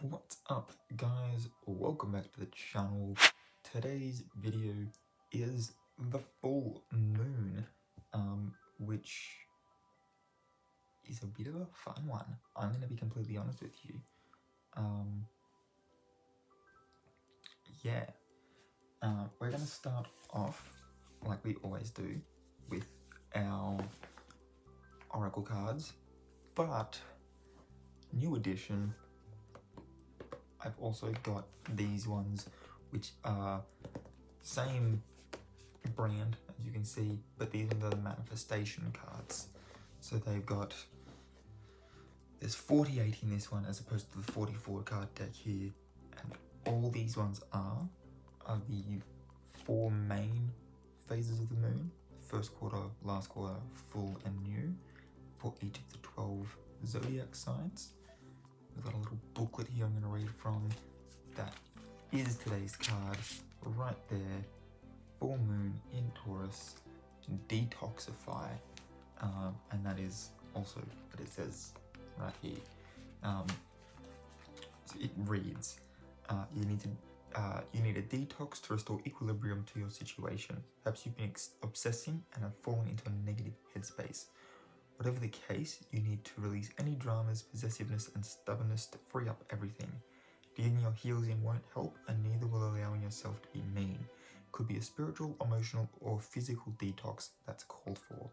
What's up, guys? Welcome back to the channel. Today's video is the full moon, which is a bit of a fun one. I'm going to be completely honest with you. We're going to start off, like we always do, with our oracle cards, but new edition, I've also got these ones, which are same brand as you can see, but these are the manifestation cards. So there's 48 in this one as opposed to the 44 card deck here, and all these ones are the 4 main phases of the moon: first quarter, last quarter, full and new, for each of the 12 zodiac signs. We've got a little booklet here I'm going to read from. That is today's card right there. Full moon in Taurus, detoxify, and that is also what it says right here. So it reads, you need a detox to restore equilibrium to your situation. Perhaps you've been obsessing and have fallen into a negative headspace. Whatever the case, you need to release any dramas, possessiveness, and stubbornness to free up everything. Digging your heels in won't help, and neither will allowing yourself to be mean. It could be a spiritual, emotional, or physical detox that's called for.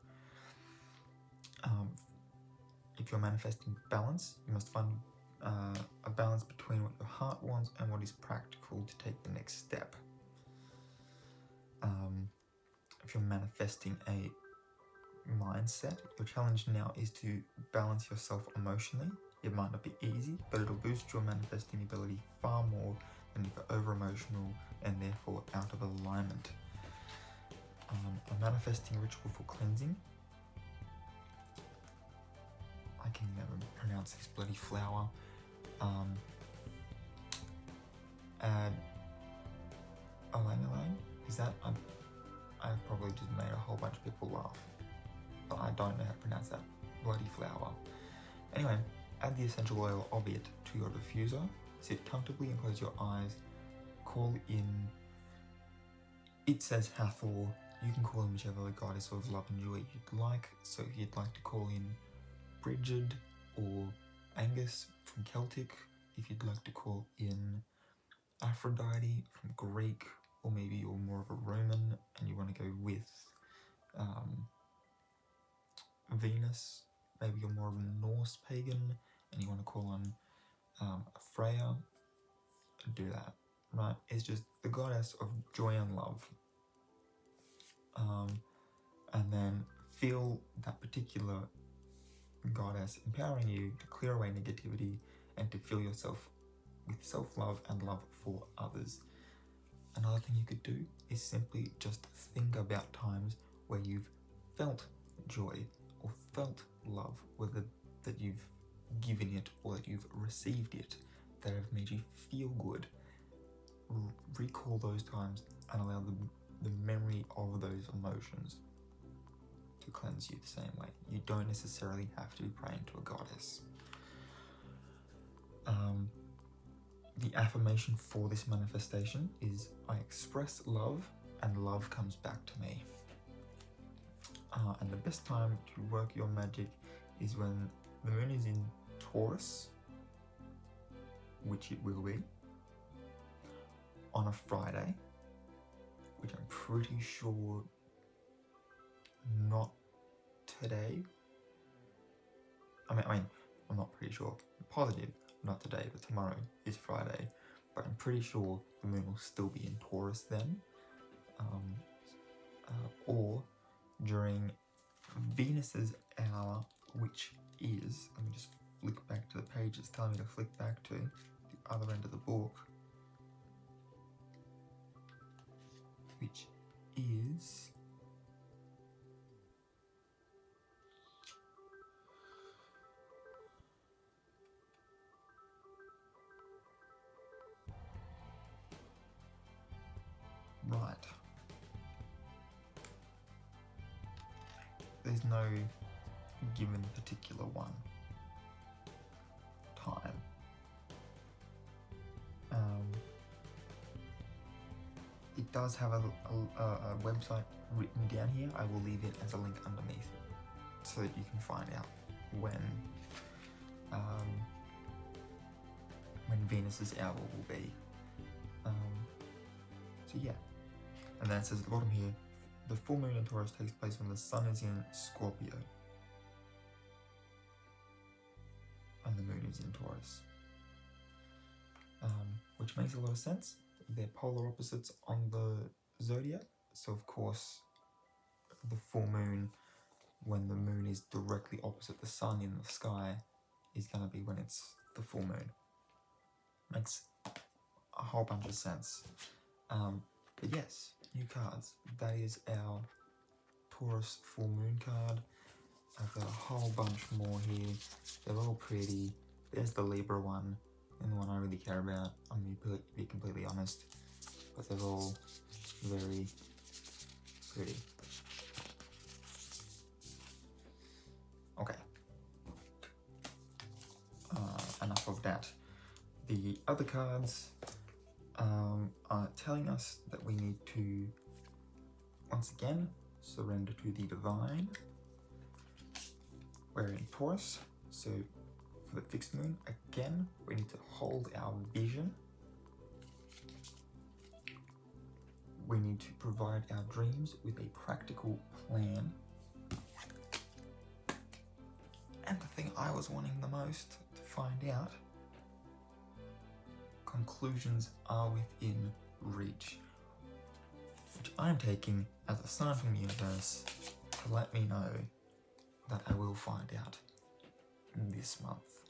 If you're manifesting balance, you must find a balance between what your heart wants and what is practical to take the next step. If you're manifesting a mindset, your challenge now is to balance yourself emotionally. It might not be easy, but it'll boost your manifesting ability far more than if you're over emotional and therefore out of alignment. A manifesting ritual for cleansing. I can never pronounce this bloody flower. Add ylang-ylang? Is that? I've probably just made a whole bunch of people laugh. But I don't know how to pronounce that bloody flower. Anyway, add the essential oil of it to your diffuser. Sit comfortably and close your eyes. Call in, it says Hathor. You can call in whichever goddess of love and joy you'd like. So if you'd like to call in Brigid or Angus from Celtic, if you'd like to call in Aphrodite from Greek, or maybe you're more of a Roman and you want to go with Venus, maybe you're more of a Norse pagan and you want to call on Freya, do that, right? It's just the goddess of joy and love. And then feel that particular goddess empowering you to clear away negativity and to fill yourself with self-love and love for others. Another thing you could do is simply just think about times where you've felt joy or felt love, whether that you've given it or that you've received it, that have made you feel good. Recall those times and allow the memory of those emotions to cleanse you the same way. You don't necessarily have to be praying to a goddess. The affirmation for this manifestation is, I express love and love comes back to me. And the best time to work your magic is when the moon is in Taurus, which it will be, on a Friday, which I'm pretty sure not today. I mean, I'm not pretty sure. I'm positive, not today, but tomorrow is Friday. But I'm pretty sure the moon will still be in Taurus then. Or during Venus's hour, which is, let me just flick back to the page it's telling me to flick back to, the other end of the book, which is right. there's no given particular one time. It does have a website written down here. I will leave it as a link underneath so that you can find out when Venus's hour will be. So yeah, and then it says at the bottom here, the full moon in Taurus takes place when the sun is in Scorpio and the moon is in Taurus, which makes a lot of sense. They're polar opposites on the zodiac, so of course the full moon, when the moon is directly opposite the sun in the sky, is going to be when it's the full moon. Makes a whole bunch of sense. But yes, new cards. That is our Taurus full moon card. I've got a whole bunch more here. They're all pretty. There's the Libra one, and the one I really care about. I'm going to be completely honest, but they're all very pretty. Okay. Enough of that. The other cards are telling us that we need to, once again, surrender to the divine. We're in Taurus, so for the fixed moon, again, we need to hold our vision. We need to provide our dreams with a practical plan. And the thing I was wanting the most to find out, conclusions are within reach, which I'm taking as a sign from the universe to let me know that I will find out this month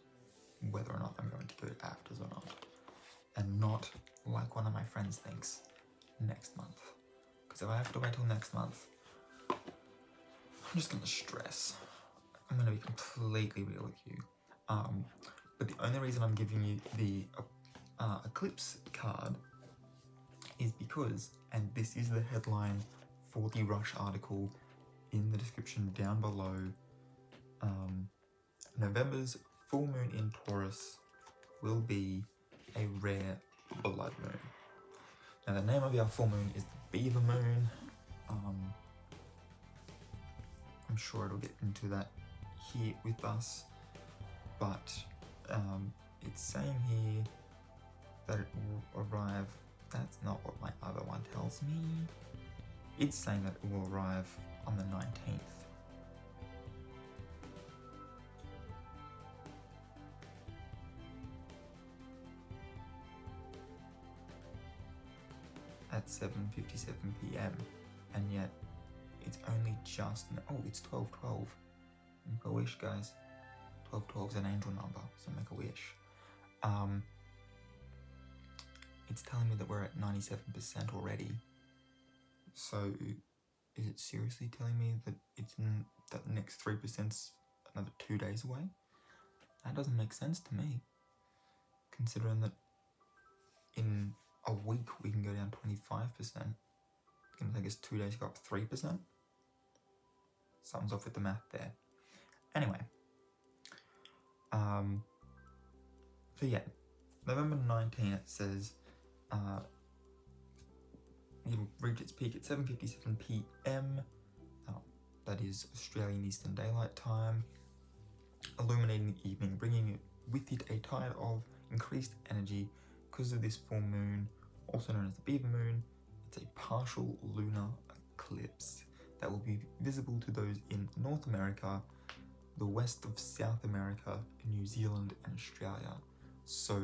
whether or not I'm going to go to afters or not, and not like one of my friends thinks, next month. Because if I have to wait till next month, I'm just going to stress. I'm going to be completely real with you. But the only reason I'm giving you the eclipse card is because, and this is the headline for the Rush article in the description down below, November's full moon in Taurus will be a rare blood moon. Now the name of our full moon is the Beaver moon. I'm sure it'll get into that here with us, but it's saying here that it will arrive. That's not what my other one tells me. It's saying that it will arrive on the 19th. At 7:57 PM, and yet it's only just, oh, it's 12:12. Make a wish, guys. 12:12 is an angel number, so make a wish. It's telling me that we're at 97% already. So is it seriously telling me that it's that the next 3%'s another 2 days away? That doesn't make sense to me, considering that in a week we can go down 25%. It's going to take us 2 days to go up 3%. Something's off with the math there. Anyway, so yeah, November 19, it says it'll reach its peak at 7:57 PM. That is Australian Eastern Daylight Time, illuminating the evening, bringing with it a tide of increased energy. Because of this full moon, also known as the Beaver moon, it's a partial lunar eclipse that will be visible to those in North America, the west of South America, New Zealand and Australia. So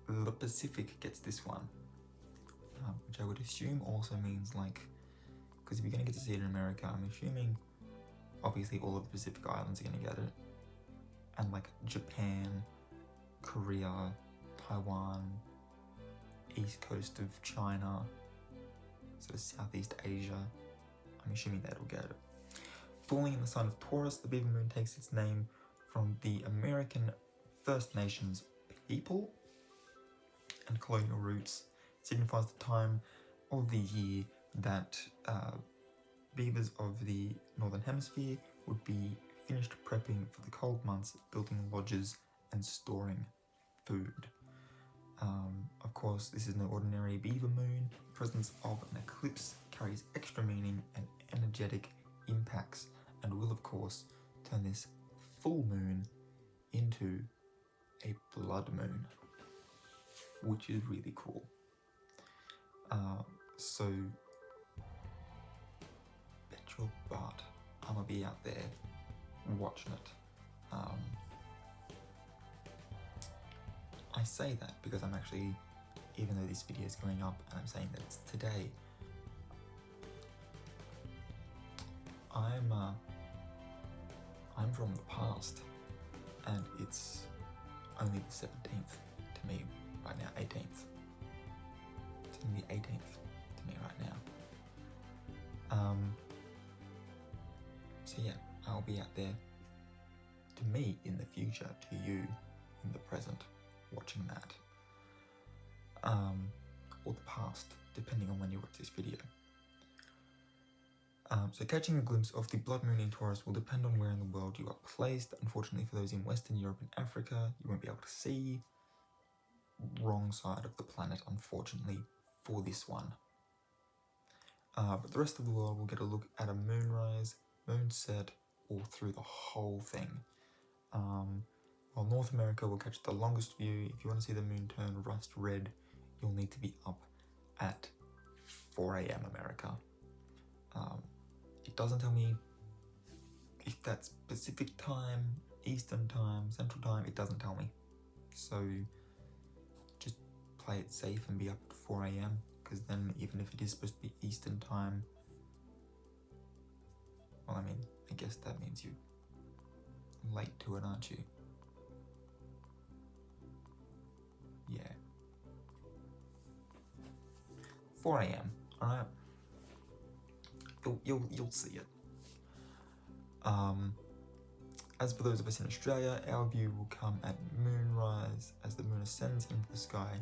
the Pacific gets this one, which I would assume also means, like, because if you're going to get to see it in America, I'm assuming obviously all of the Pacific Islands are going to get it, and like Japan, Korea, Taiwan, east coast of China, sort of Southeast Asia, I'm assuming that'll get it. Falling in the sign of Taurus, the Beaver moon takes its name from the American First Nations people and colonial roots. It signifies the time of the year that Beavers of the Northern Hemisphere would be finished prepping for the cold months, building lodges and storing food. Of course, this is no ordinary beaver moon. The presence of an eclipse carries extra meaning and energetic impacts, and will of course turn this full moon into a blood moon, which is really cool. So bet your butt I'm gonna be out there watching it. I say that because I'm actually, even though this video is going up and I'm saying that it's today, I'm from the past, and it's only the 17th to me right now, 18th. It's only the 18th to me right now. So yeah, I'll be out there, to me in the future, to you in the present, watching that. Or the past, depending on when you watch this video. So catching a glimpse of the blood moon in Taurus will depend on where in the world you are placed. Unfortunately for those in Western Europe and Africa, you won't be able to see. Wrong side of the planet, unfortunately, for this one. But the rest of the world will get a look at a moonrise, moonset, all through the whole thing. While North America will catch the longest view. If you want to see the moon turn rust red, you'll need to be up at 4 AM America. It doesn't tell me if that's Pacific time, Eastern time, Central time. It doesn't tell me. So just play it safe and be up at 4 AM, because then even if it is supposed to be Eastern time, well, I mean, I guess that means you're late to it, aren't you? Yeah. 4 AM, alright? You'll see it. As for those of us in Australia, our view will come at moonrise as the moon ascends into the sky.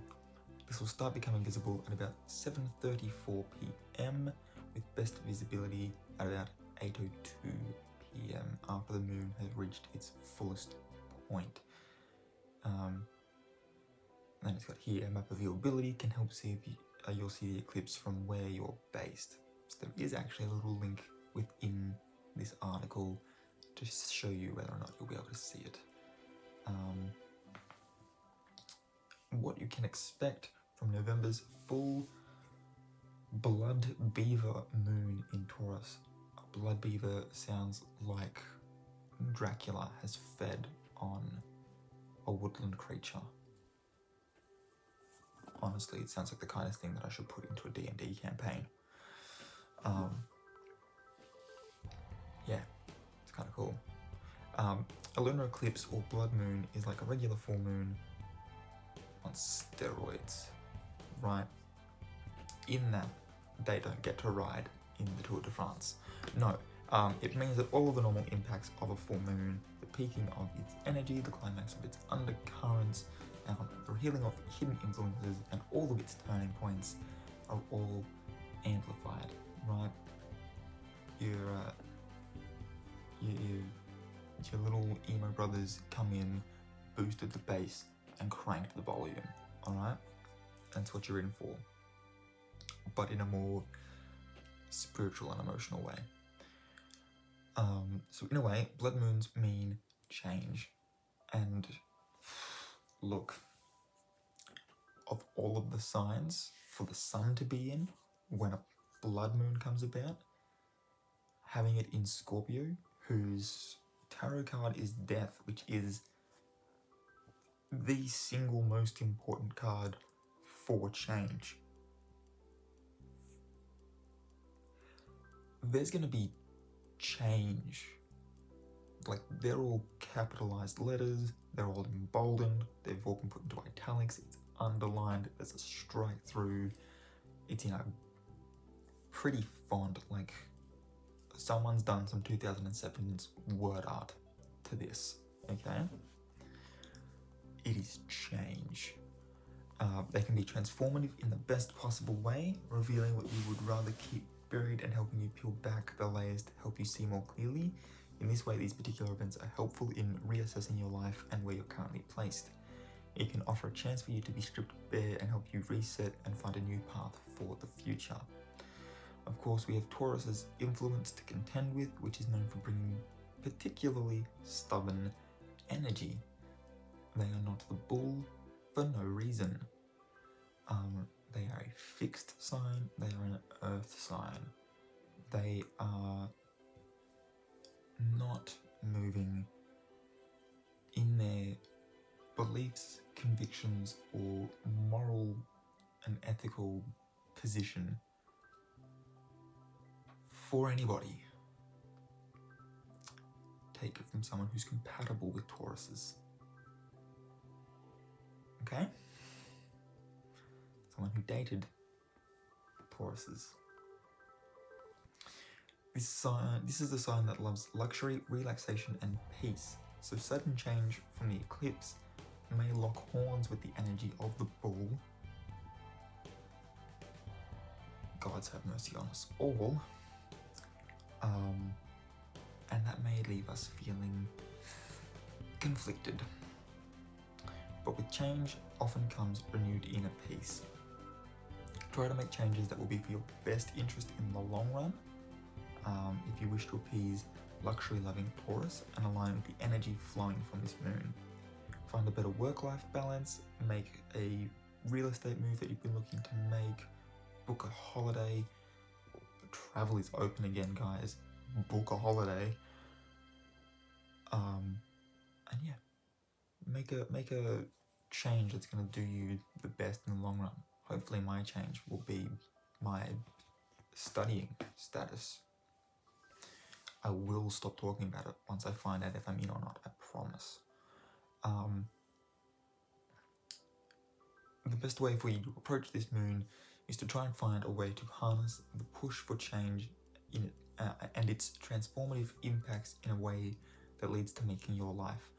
This will start becoming visible at about 7:34 PM, with best visibility at about 8:02 PM after the moon has reached its fullest point. And it's got here, a map of viewability can help see if you'll see the eclipse from where you're based. So there is actually a little link within this article to show you whether or not you'll be able to see it. What you can expect from November's full blood beaver moon in Taurus. A blood beaver sounds like Dracula has fed on a woodland creature. Honestly, it sounds like the kind of thing that I should put into a D&D campaign. Yeah, it's kind of cool. A lunar eclipse or blood moon is like a regular full moon on steroids, right? In that they don't get to ride in the Tour de France. No, it means that all of the normal impacts of a full moon, the peaking of its energy, the climax of its undercurrents, the healing of hidden influences, and all of its turning points are all amplified, right? Your little emo brothers come in, boosted the bass, and cranked the volume, alright? That's what you're in for, but in a more spiritual and emotional way. So in a way, blood moons mean change, and look, of all of the signs for the sun to be in when a blood moon comes about, having it in Scorpio, whose tarot card is Death, which is the single most important card for change. There's going to be change. Like, they're all capitalized letters, they're all emboldened, they've all been put into italics, it's underlined, there's a strike through, it's in a pretty font, like someone's done some 2007's word art to this, okay? It is change. They can be transformative in the best possible way, revealing what you would rather keep buried and helping you peel back the layers to help you see more clearly. In this way, these particular events are helpful in reassessing your life and where you're currently placed. It can offer a chance for you to be stripped bare and help you reset and find a new path for the future. Of course, we have Taurus's influence to contend with, which is known for bringing particularly stubborn energy. They are not the bull for no reason. They are a fixed sign, they are an earth sign. They are not moving in their beliefs, convictions, or moral and ethical position for anybody. Take it from someone who's compatible with Tauruses. Okay? Someone who dated Tauruses. This is the sign that loves luxury, relaxation, and peace. So sudden change from the eclipse may lock horns with the energy of the bull. Gods have mercy on us all. And that may leave us feeling conflicted. But with change often comes renewed inner peace. Try to make changes that will be for your best interest in the long run. If you wish to appease luxury-loving Taurus and align with the energy flowing from this moon. Find a better work-life balance, make a real estate move that you've been looking to make, book a holiday. Travel is open again, guys. Book a holiday. And yeah, make a change that's going to do you the best in the long run. Hopefully my change will be my studying status. I will stop talking about it once I find out if I'm in or not, I promise. The best way for you to approach this moon is to try and find a way to harness the push for change in and its transformative impacts in a way that leads to making your life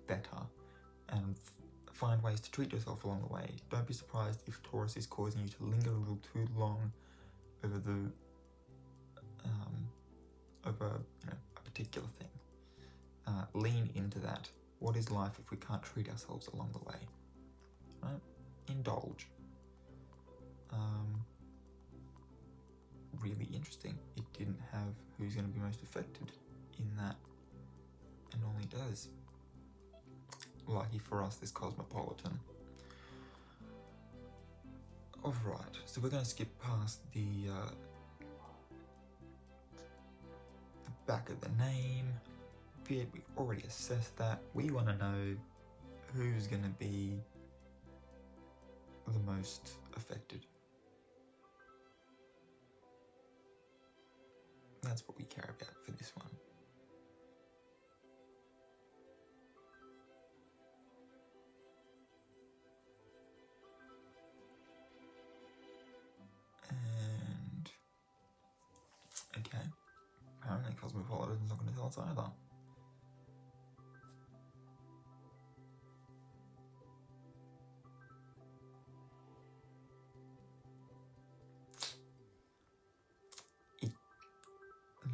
better, and find ways to treat yourself along the way. Don't be surprised if Taurus is causing you to linger a little too long over the a particular thing. Lean into that. What is life if we can't treat ourselves along the way? Right? Indulge. Really interesting. It didn't have who's going to be most affected in that, and only does. Lucky for us, this cosmopolitan. Alright, so we're going to skip past the back of the name bit. We've already assessed that. We want to know who's going to be the most affected. That's what we care about for this one. And okay, apparently Cosmopolitan's not going to tell us either.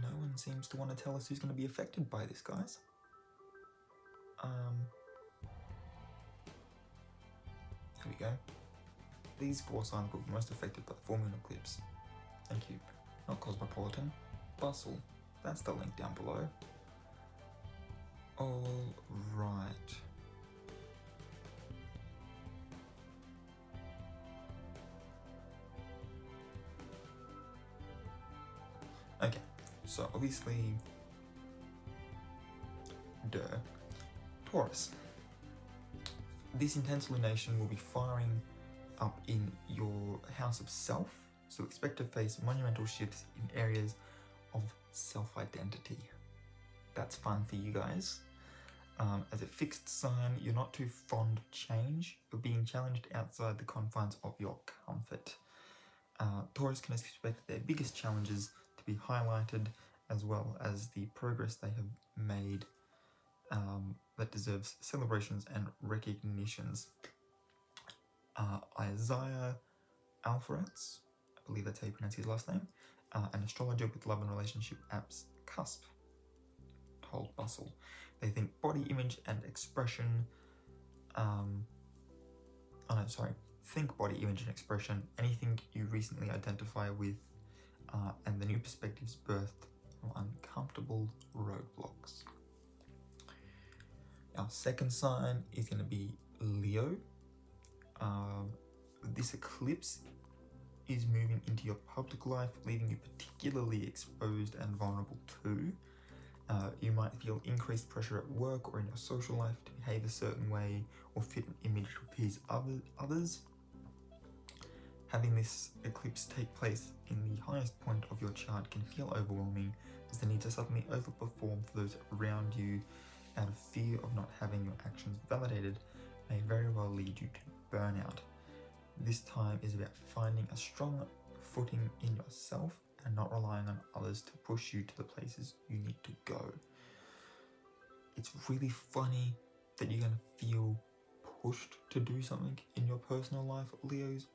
No one seems to want to tell us who's going to be affected by this, guys. Here we go. These 4 signs will be most affected by the full moon eclipse. Thank you. Not Cosmopolitan. Bustle. That's the link down below. All right. Okay, so obviously, Taurus. This intense lunation will be firing up in your house of self, so expect to face monumental shifts in areas of self-identity. That's fun for you guys. As a fixed sign, you're not too fond of change. You're being challenged outside the confines of your comfort. Taurus can expect their biggest challenges to be highlighted, as well as the progress they have made that deserves celebrations and recognitions. Isaiah Alvarez, I believe that's how you pronounce his last name, an astrologer with love and relationship apps cusp. Told Bustle. They think body image and expression. Think body image and expression. Anything you recently identify with, and the new perspectives birthed from uncomfortable roadblocks. Our second sign is going to be Leo. This eclipse is moving into your public life, leaving you particularly exposed and vulnerable too. You might feel increased pressure at work or in your social life to behave a certain way or fit an image to appease others. Having this eclipse take place in the highest point of your chart can feel overwhelming, as the need to suddenly overperform for those around you out of fear of not having your actions validated may very well lead you to burnout. This time is about finding a strong footing in yourself and not relying on others to push you to the places you need to go. It's really funny that you're going to feel pushed to do something in your personal life, Leos.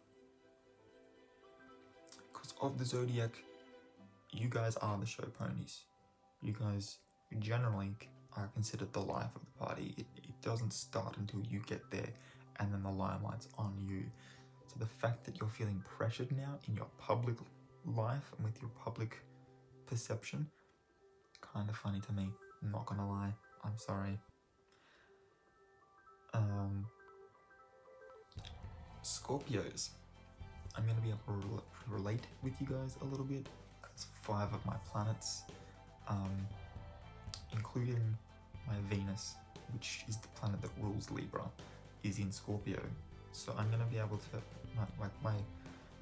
Because of the zodiac, you guys are the show ponies. You guys generally are considered the life of the party. It doesn't start until you get there and then the limelight's on you. So the fact that you're feeling pressured now in your public life and with your public perception, kind of funny to me, I'm not gonna lie, I'm sorry. Scorpios, I'm gonna be able to relate with you guys a little bit, because 5 of my planets, including my Venus, which is the planet that rules Libra, is in Scorpio. So I'm gonna be able to, my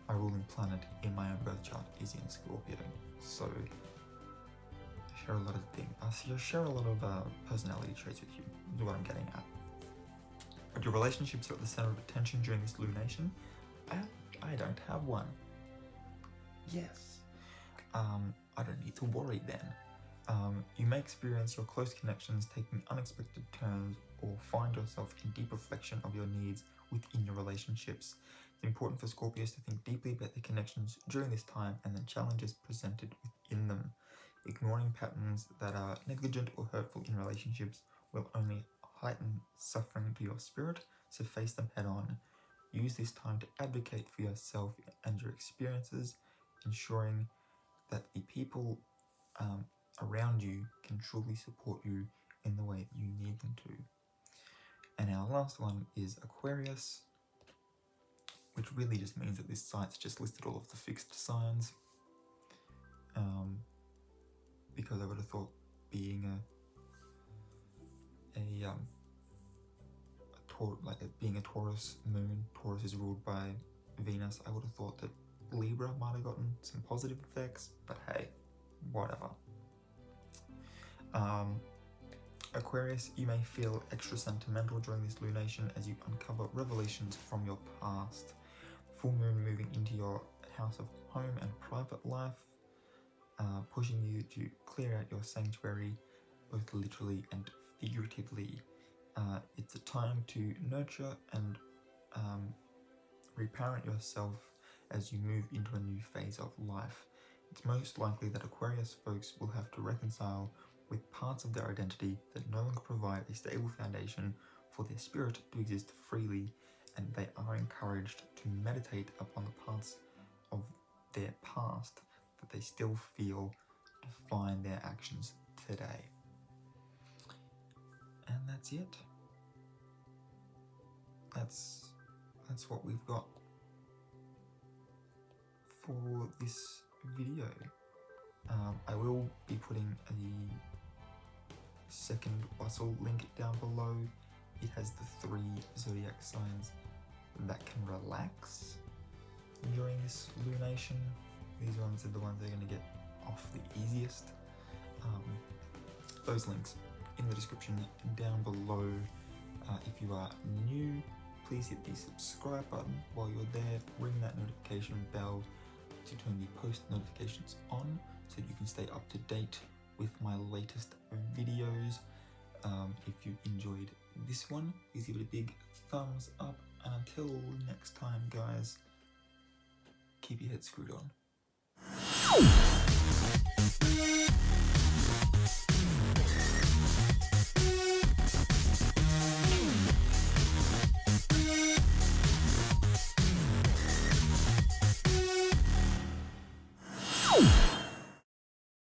ruling planet in my own birth chart is in Scorpio. So I share a lot of things. I share a lot of personality traits with you, is what I'm getting at. But your relationships are at the center of attention during this lunation. I don't have one. Yes. I don't need to worry then. You may experience your close connections taking unexpected turns or find yourself in deep reflection of your needs within your relationships. It's important for Scorpios to think deeply about their connections during this time and the challenges presented within them. Ignoring patterns that are negligent or hurtful in relationships will only heighten suffering to your spirit, so face them head on. Use this time to advocate for yourself and your experiences, ensuring that the people around you can truly support you in the way you need them to. And our last one is Aquarius, which really just means that this site's just listed all of the fixed signs, because I would have thought being being a Taurus moon, Taurus is ruled by Venus, I would have thought that Libra might have gotten some positive effects, but hey, whatever. Aquarius, you may feel extra sentimental during this lunation as you uncover revelations from your past. Full moon moving into your house of home and private life, pushing you to clear out your sanctuary, both literally and figuratively. It's a time to nurture and reparent yourself as you move into a new phase of life. It's most likely that Aquarius folks will have to reconcile with parts of their identity that no longer provide a stable foundation for their spirit to exist freely, and they are encouraged to meditate upon the parts of their past that they still feel define their actions today. And that's it. That's what we've got for this video. I will be putting a second bustle link down below. It has the 3 zodiac signs that can relax during this lunation. These ones are the ones that are going to get off the easiest. Those links in the description down below. If you are new, please hit the subscribe button. While you're there, ring that notification bell to turn the post notifications on so you can stay up to date with my latest videos. If you enjoyed this one, please give it a big thumbs up, and until next time guys, keep your head screwed on.